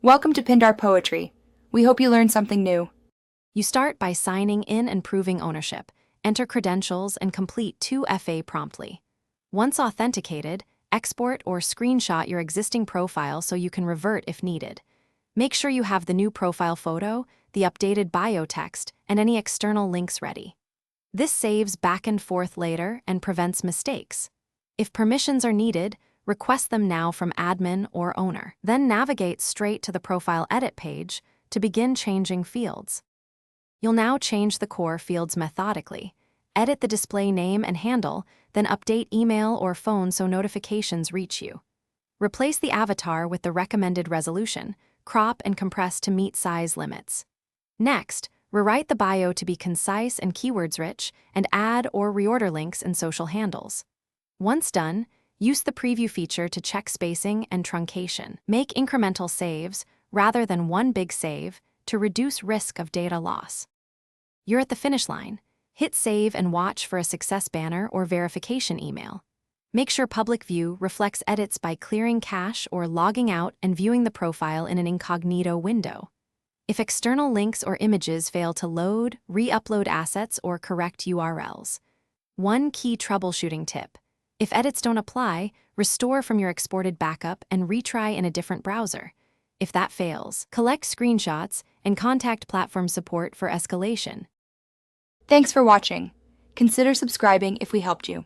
Welcome to Pindar Poetry. We hope you learned something new. You start by signing in and proving ownership. Enter credentials and complete 2FA promptly. Once authenticated, export or screenshot your existing profile so you can revert if needed. Make sure you have the new profile photo, the updated bio text, and any external links ready. This saves back and forth later and prevents mistakes. If permissions are needed, request them now from admin or owner. Then navigate straight to the profile edit page to begin changing fields. You'll now change the core fields methodically, edit the display name and handle, then update email or phone so notifications reach you. Replace the avatar with the recommended resolution, crop and compress to meet size limits. Next, rewrite the bio to be concise and keywords-rich and add or reorder links and social handles. Once done, use the preview feature to check spacing and truncation. Make incremental saves rather than one big save to reduce risk of data loss. You're at the finish line. Hit save and watch for a success banner or verification email. Make sure public view reflects edits by clearing cache or logging out and viewing the profile in an incognito window. If external links or images fail to load, re-upload assets or correct URLs. One key troubleshooting tip. If edits don't apply, restore from your exported backup and retry in a different browser. If that fails, collect screenshots and contact platform support for escalation. Thanks for watching. Consider subscribing if we helped you.